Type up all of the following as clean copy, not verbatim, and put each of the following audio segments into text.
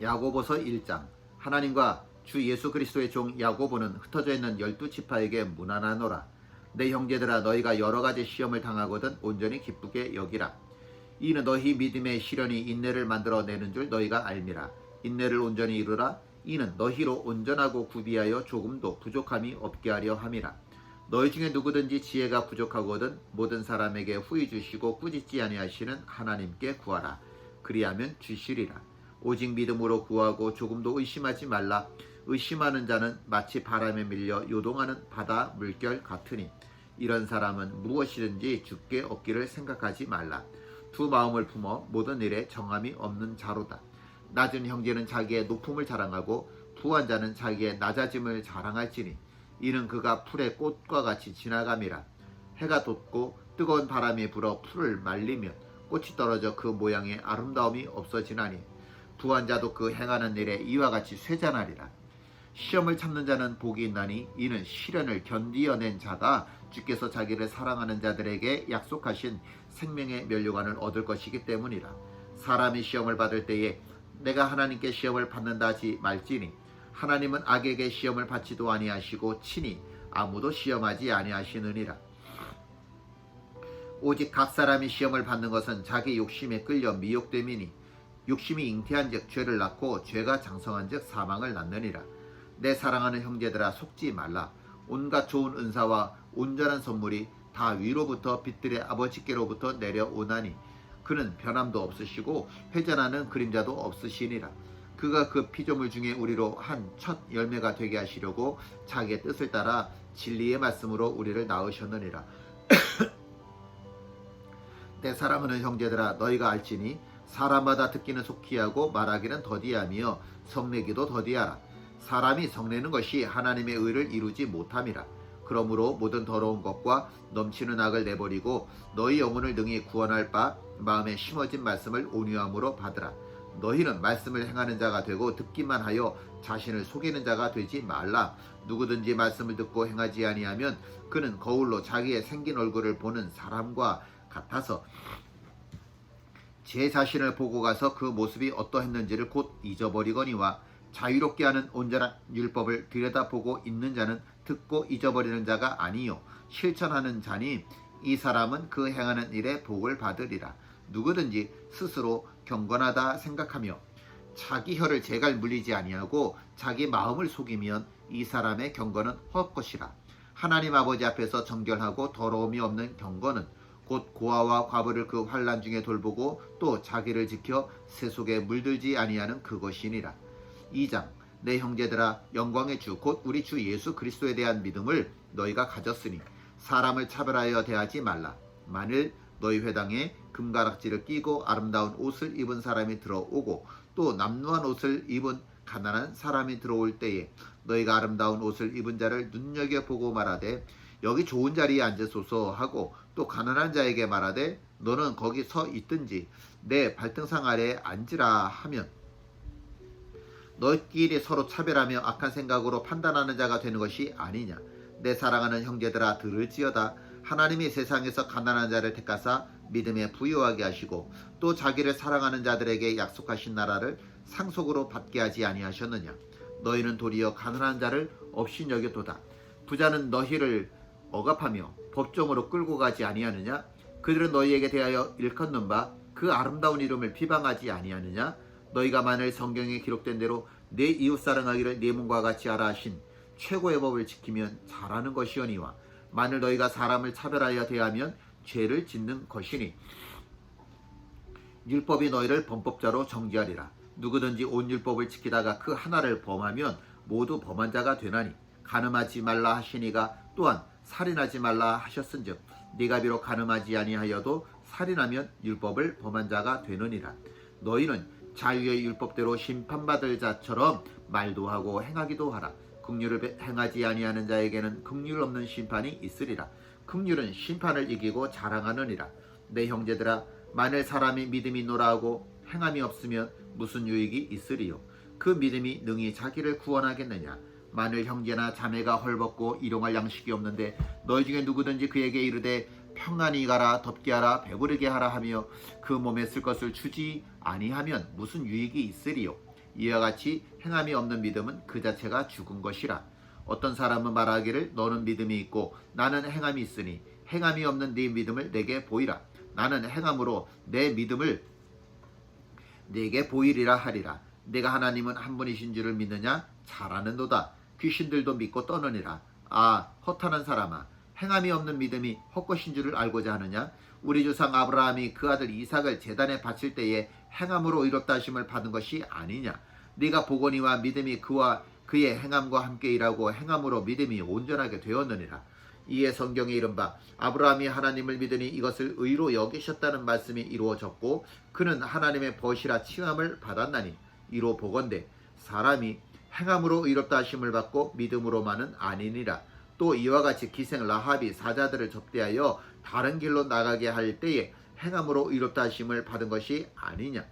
야고보서 1장. 하나님과 주 예수 그리스도의 종 야고보는 흩어져 있는 12지파에게 문안하노라. 내 형제들아, 너희가 여러 가지 시험을 당하거든 온전히 기쁘게 여기라. 이는 너희 믿음의 시련이 인내를 만들어 내는 줄 너희가 알미라. 인내를 온전히 이루라. 이는 너희로 온전하고 구비하여 조금도 부족함이 없게 하려 함이라. 너희 중에 누구든지 지혜가 부족하거든 모든 사람에게 후히 주시고 꾸짖지 아니하시는 하나님께 구하라. 그리하면 주시리라. 오직 믿음으로 구하고 조금도 의심하지 말라. 의심하는 자는 마치 바람에 밀려 요동하는 바다 물결 같으니 이런 사람은 무엇이든지 주께 얻기를 생각하지 말라. 두 마음을 품어 모든 일에 정함이 없는 자로다. 낮은 형제는 자기의 높음을 자랑하고 부한 자는 자기의 낮아짐을 자랑할지니 이는 그가 풀의 꽃과 같이 지나감이라. 해가 돋고 뜨거운 바람이 불어 풀을 말리면 꽃이 떨어져 그 모양의 아름다움이 없어지나니 부한 자도 그 행하는 일에 이와 같이 쇠잔하리라. 시험을 참는 자는 복이 있나니 이는 시련을 견디어낸 자가 주께서 자기를 사랑하는 자들에게 약속하신 생명의 면류관을 얻을 것이기 때문이라. 사람이 시험을 받을 때에 내가 하나님께 시험을 받는다 하지 말지니 하나님은 악에게 시험을 받지도 아니하시고 친히 아무도 시험하지 아니하시느니라. 오직 각 사람이 시험을 받는 것은 자기 욕심에 끌려 미혹됨이니 욕심이 잉태한즉 죄를 낳고 죄가 장성한즉 사망을 낳느니라. 내 사랑하는 형제들아, 속지 말라. 온갖 좋은 은사와 온전한 선물이 다 위로부터 빛들의 아버지께로부터 내려오나니 그는 변함도 없으시고 회전하는 그림자도 없으시니라. 그가 그 피조물 중에 우리로 한 첫 열매가 되게 하시려고 자기의 뜻을 따라 진리의 말씀으로 우리를 낳으셨느니라. 내 사랑하는 형제들아, 너희가 알지니 사람마다 듣기는 속히 하고 말하기는 더디하며 성내기도 더디하라. 사람이 성내는 것이 하나님의 의를 이루지 못함이라. 그러므로 모든 더러운 것과 넘치는 악을 내버리고 너희 영혼을 능히 구원할 바 마음에 심어진 말씀을 온유함으로 받으라. 너희는 말씀을 행하는 자가 되고 듣기만 하여 자신을 속이는 자가 되지 말라. 누구든지 말씀을 듣고 행하지 아니하면 그는 거울로 자기의 생긴 얼굴을 보는 사람과 같아서 제 자신을 보고 가서 그 모습이 어떠했는지를 곧 잊어버리거니와 자유롭게 하는 온전한 율법을 들여다보고 있는 자는 듣고 잊어버리는 자가 아니요 실천하는 자니 이 사람은 그 행하는 일에 복을 받으리라. 누구든지 스스로 경건하다 생각하며 자기 혀를 제갈 물리지 아니하고 자기 마음을 속이면 이 사람의 경건은 헛것이라. 하나님 아버지 앞에서 정결하고 더러움이 없는 경건은 곧 고아와 과부를 그 환난 중에 돌보고 또 자기를 지켜 세속에 물들지 아니하는 그것이니라. 2장. 내 형제들아, 영광의 주 곧 우리 주 예수 그리스도에 대한 믿음을 너희가 가졌으니 사람을 차별하여 대하지 말라. 만일 너희 회당에 금가락지를 끼고 아름다운 옷을 입은 사람이 들어오고 또 남루한 옷을 입은 가난한 사람이 들어올 때에 너희가 아름다운 옷을 입은 자를 눈여겨보고 말하되 여기 좋은 자리에 앉으소서 하고 또 가난한 자에게 말하되 너는 거기 서 있든지 내 발등상 아래에 앉으라 하면 너희끼리 서로 차별하며 악한 생각으로 판단하는 자가 되는 것이 아니냐. 내 사랑하는 형제들아, 들을지어다. 하나님이 세상에서 가난한 자를 택하사 믿음에 부유하게 하시고 또 자기를 사랑하는 자들에게 약속하신 나라를 상속으로 받게 하지 아니하셨느냐. 너희는 도리어 가난한 자를 업신여겼도다. 부자는 너희를 억압하며 법정으로 끌고 가지 아니하느냐. 그들은 너희에게 대하여 일컫는 바 그 아름다운 이름을 비방하지 아니하느냐. 너희가 만일 성경에 기록된 대로 내 이웃 사랑하기를 내 몸과 같이 하라 하신 최고의 법을 지키면 잘하는 것이오니와 만일 너희가 사람을 차별하여 대하면 죄를 짓는 것이니 율법이 너희를 범법자로 정죄하리라. 누구든지 온 율법을 지키다가 그 하나를 범하면 모두 범한 자가 되나니 간음하지 말라 하시니가 또한 살인하지 말라 하셨은즉 네가 비록 간음하지 아니하여도 살인하면 율법을 범한 자가 되느니라. 너희는 자유의 율법대로 심판받을 자처럼 말도 하고 행하기도 하라. 긍휼을 행하지 아니하는 자에게는 긍휼 없는 심판이 있으리라. 긍휼은 심판을 이기고 자랑하느니라. 내 형제들아, 만일 사람이 믿음이 있노라 하고 행함이 없으면 무슨 유익이 있으리요. 그 믿음이 능히 자기를 구원하겠느냐. 만일 형제나 자매가 헐벗고 일용할 양식이 없는데 너희 중에 누구든지 그에게 이르되 평안히 가라, 덥게 하라, 배부르게 하라 하며 그 몸에 쓸 것을 주지 아니하면 무슨 유익이 있으리요. 이와 같이 행함이 없는 믿음은 그 자체가 죽은 것이라. 어떤 사람은 말하기를 너는 믿음이 있고 나는 행함이 있으니 행함이 없는 네 믿음을 내게 보이라. 나는 행함으로 내 믿음을 내게 보이리라 하리라. 내가 하나님은 한 분이신 줄을 믿느냐? 잘 아는도다. 귀신들도 믿고 떠느니라. 아, 허탄한 사람아, 행함이 없는 믿음이 헛것인 줄을 알고자 하느냐? 우리 조상 아브라함이 그 아들 이삭을 제단에 바칠 때에 행함으로 의롭다 하심을 받은 것이 아니냐? 네가 보거니와 믿음이 그와 그의 행함과 함께 일하고 행함으로 믿음이 온전하게 되었느니라. 이에 성경에 이른바 아브라함이 하나님을 믿으니 이것을 의로 여기셨다는 말씀이 이루어졌고 그는 하나님의 벗이라 칭함을 받았나니 이로 보건대 사람이 행함으로 의롭다 하심을 받고 믿음으로만은 아니니라. 또 이와 같이 기생 라합이 사자들을 접대하여 다른 길로 나가게 할 때에 행함으로 의롭다 하심을 받은 것이 아니냐.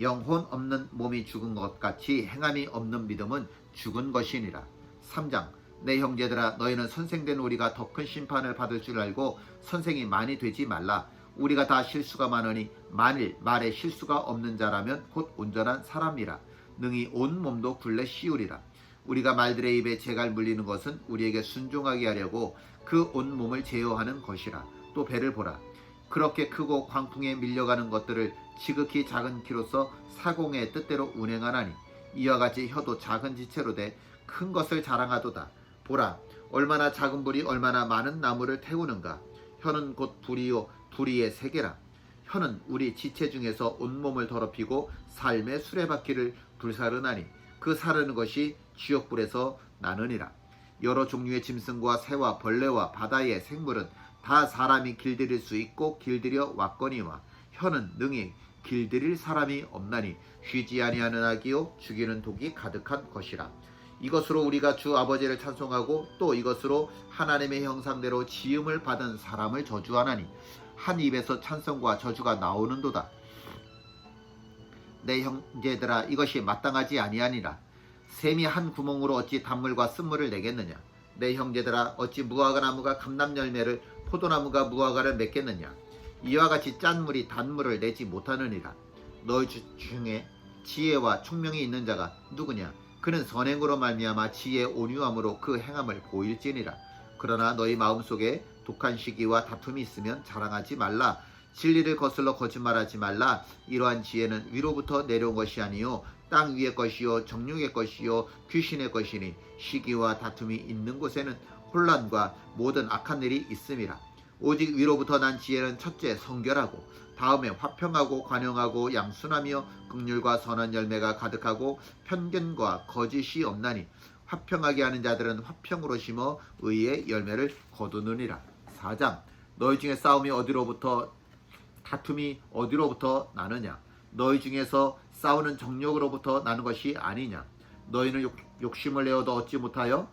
영혼 없는 몸이 죽은 것 같이 행함이 없는 믿음은 죽은 것이니라. 3장 내 형제들아 너희는 선생된 우리가 더 큰 심판을 받을 줄 알고 선생이 많이 되지 말라. 우리가 다 실수가 많으니 만일 말에 실수가 없는 자라면 곧 온전한 사람이라. 능히 온 몸도 굴레 씌우리라. 우리가 말들의 입에 재갈 물리는 것은 우리에게 순종하게 하려고 그 온 몸을 제어하는 것이라. 또 배를 보라. 그렇게 크고 광풍에 밀려가는 것들을 지극히 작은 키로서 사공의 뜻대로 운행하나니 이와 같이 혀도 작은 지체로 돼 큰 것을 자랑하도다. 보라, 얼마나 작은 불이 얼마나 많은 나무를 태우는가. 혀는 곧 불이요 불의의 세계라. 혀는 우리 지체 중에서 온몸을 더럽히고 삶의 수레바퀴를 불사르나니 그 사르는 것이 지옥불에서 나느니라. 여러 종류의 짐승과 새와 벌레와 바다의 생물은 다 사람이 길들일 수 있고 길들여 왔거니와 혀는 능히 길들일 사람이 없나니 쉬지 아니하는 악이요 죽이는 독이 가득한 것이라. 이것으로 우리가 주 아버지를 찬송하고 또 이것으로 하나님의 형상대로 지음을 받은 사람을 저주하나니 한 입에서 찬송과 저주가 나오는도다. 내 형제들아 이것이 마땅하지 아니하니라. 샘이 한 구멍으로 어찌 단물과 쓴물을 내겠느냐. 내 형제들아 어찌 무화과 나무가 감람 열매를 포도나무가 무화과를 맺겠느냐. 이와 같이 짠 물이 단물을 내지 못하느니라. 너희 중에 지혜와 총명이 있는 자가 누구냐. 그는 선행으로 말미암아 지혜의 온유함으로 그 행함을 보일지니라. 그러나 너희 마음속에 독한 시기와 다툼이 있으면 자랑하지 말라. 진리를 거슬러 거짓말하지 말라. 이러한 지혜는 위로부터 내려온 것이 아니요 땅 위의 것이요 정욕의 것이요 귀신의 것이니 시기와 다툼이 있는 곳에는 혼란과 모든 악한 일이 있음이라. 오직 위로부터 난 지혜는 첫째 성결하고 다음에 화평하고 관용하고 양순하며 긍휼과 선한 열매가 가득하고 편견과 거짓이 없나니 화평하게 하는 자들은 화평으로 심어 의의 열매를 거두느니라. 4장 너희 중에 싸움이 어디로부터 다툼이 어디로부터 나느냐. 너희 중에서 싸우는 정욕으로부터 나는 것이 아니냐. 너희는 욕심을 내어도 얻지 못하여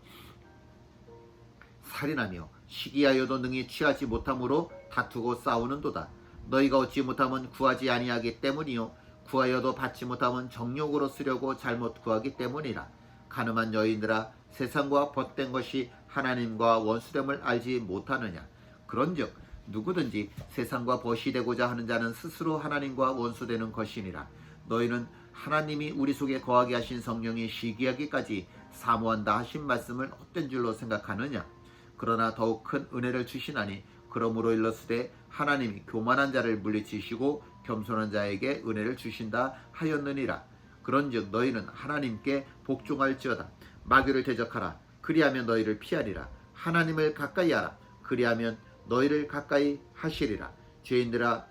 살인하며 시기하여도 능히 취하지 못함으로 다투고 싸우는도다. 너희가 얻지 못하면 구하지 아니하기 때문이요 구하여도 받지 못하면 정욕으로 쓰려고 잘못 구하기 때문이라. 가늠한 여인들아 세상과 벗된 것이 하나님과 원수됨을 알지 못하느냐. 그런즉 누구든지 세상과 벗이 되고자 하는 자는 스스로 하나님과 원수되는 것이니라. 너희는 하나님이 우리 속에 거하게 하신 성령이 시기하기까지 사모한다 하신 말씀을 헛된 줄로 생각하느냐. 그러나 더욱 큰 은혜를 주시나니 그러므로 일렀으되 하나님이 교만한 자를 물리치시고 겸손한 자에게 은혜를 주신다 하였느니라. 그런즉 너희는 하나님께 복종할지어다. 마귀를 대적하라. 그리하면 너희를 피하리라. 하나님을 가까이 하라. 그리하면 너희를 가까이 하시리라. 죄인들아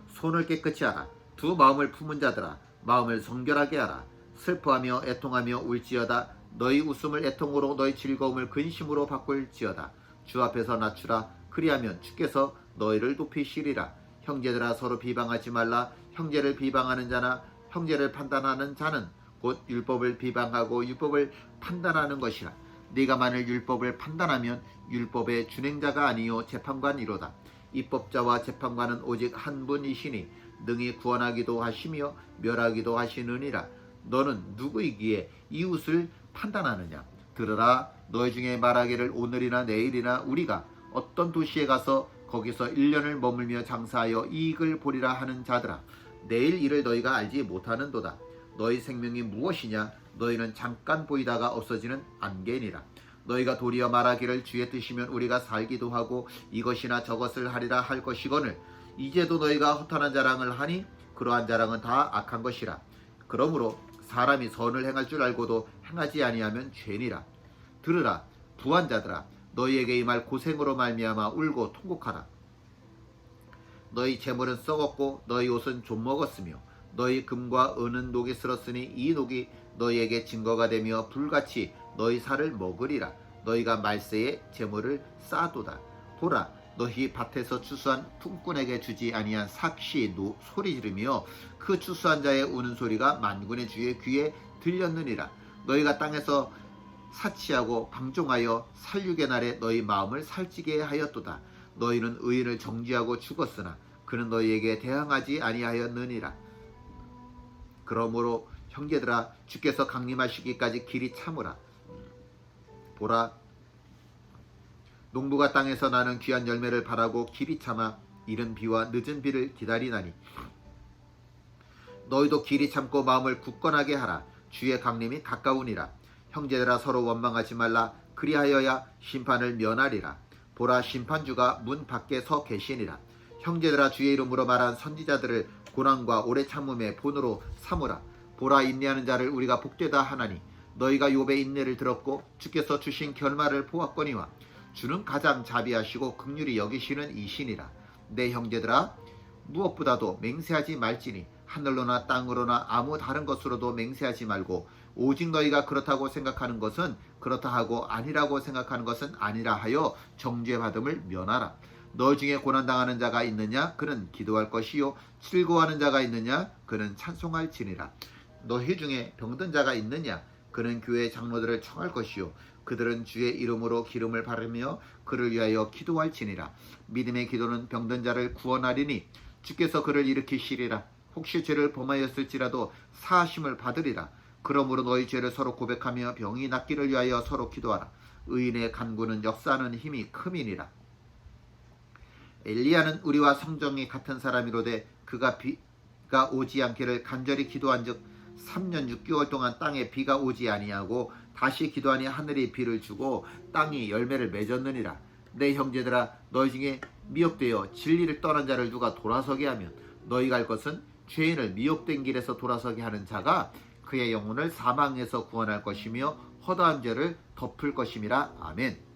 손을 깨끗이 하라. 두 마음을 품은 자들아 마음을 성결하게 하라. 슬퍼하며 애통하며 울지어다. 너희 웃음을 애통으로 너희 즐거움을 근심으로 바꿀지어다. 주 앞에서 낮추라. 그리하면 주께서 너희를 높이시리라. 형제들아 서로 비방하지 말라. 형제를 비방하는 자나 형제를 판단하는 자는 곧 율법을 비방하고 율법을 판단하는 것이라. 네가 만일 율법을 판단하면 율법의 준행자가 아니요 재판관이로다. 입법자와 재판관은 오직 한 분이시니 능히 구원하기도 하시며 멸하기도 하시느니라. 너는 누구이기에 이웃을 판단하느냐. 들으라. 너희 중에 말하기를 오늘이나 내일이나 우리가 어떤 도시에 가서 거기서 1년을 머물며 장사하여 이익을 보리라 하는 자들아 내일 일을 너희가 알지 못하는도다. 너희 생명이 무엇이냐? 너희는 잠깐 보이다가 없어지는 안개니라. 너희가 도리어 말하기를 주의 뜻이면 우리가 살기도 하고 이것이나 저것을 하리라 할 것이거늘 이제도 너희가 허탄한 자랑을 하니 그러한 자랑은 다 악한 것이라. 그러므로 사람이 선을 행할 줄 알고도 행하지 아니하면 죄니라. 들으라 부한 자들아, 너희에게 임할 고생으로 말미암아 울고 통곡하라. 너희 재물은 썩었고 너희 옷은 좀먹었으며 너희 금과 은은 녹이 슬었으니 이 녹이 너희에게 증거가 되며 불같이 너희 살을 먹으리라. 너희가 말세에 재물을 쌓도다. 보라, 너희 밭에서 추수한 품꾼에게 주지 아니한 삭시 소리 지르며 그 추수한 자의 우는 소리가 만군의 주의 귀에 들렸느니라. 너희가 땅에서 사치하고 방종하여 살육의 날에 너희 마음을 살찌게 하였도다. 너희는 의인을 정죄하고 죽었으나 그는 너희에게 대항하지 아니하였느니라. 그러므로 형제들아, 주께서 강림하시기까지 길이 참으라. 보라, 농부가 땅에서 나는 귀한 열매를 바라고 길이 참아 이른 비와 늦은 비를 기다리나니 너희도 길이 참고 마음을 굳건하게 하라. 주의 강림이 가까우니라. 형제들아, 서로 원망하지 말라. 그리하여야 심판을 면하리라. 보라, 심판주가 문 밖에 서 계시니라. 형제들아, 주의 이름으로 말한 선지자들을 고난과 오래 참음의 본으로 삼으라. 보라, 인내하는 자를 우리가 복되다 하나니 너희가 욥의 인내를 들었고 주께서 주신 결말을 보았거니와 주는 가장 자비하시고 긍휼히 여기시는 이시니라. 내 형제들아, 무엇보다도 맹세하지 말지니 하늘로나 땅으로나 아무 다른 것으로도 맹세하지 말고 오직 너희가 그렇다고 생각하는 것은 그렇다 하고 아니라고 생각하는 것은 아니라 하여 정죄받음을 면하라. 너 중에 고난당하는 자가 있느냐? 그는 기도할 것이요 즐거워하는 자가 있느냐? 그는 찬송할지니라. 너희 중에 병든 자가 있느냐? 그는 교회 장로들을 청할 것이요 그들은 주의 이름으로 기름을 바르며 그를 위하여 기도할지니라. 믿음의 기도는 병든 자를 구원하리니 주께서 그를 일으키시리라. 혹시 죄를 범하였을지라도 사하심을 받으리라. 그러므로 너희 죄를 서로 고백하며 병이 낫기를 위하여 서로 기도하라. 의인의 간구는 역사하는 힘이 큼이니라. 엘리야는 우리와 성정이 같은 사람이로되 그가 비가 오지 않기를 간절히 기도한즉 3년 6개월 동안 땅에 비가 오지 아니하고 다시 기도하니 하늘이 비를 주고 땅이 열매를 맺었느니라. 내 형제들아, 너희 중에 미혹되어 진리를 떠난 자를 누가 돌아서게 하면 너희가 할 것은 죄인을 미혹된 길에서 돌아서게 하는 자가 그의 영혼을 사망에서 구원할 것이며 허다한 죄를 덮을 것임이라. 아멘.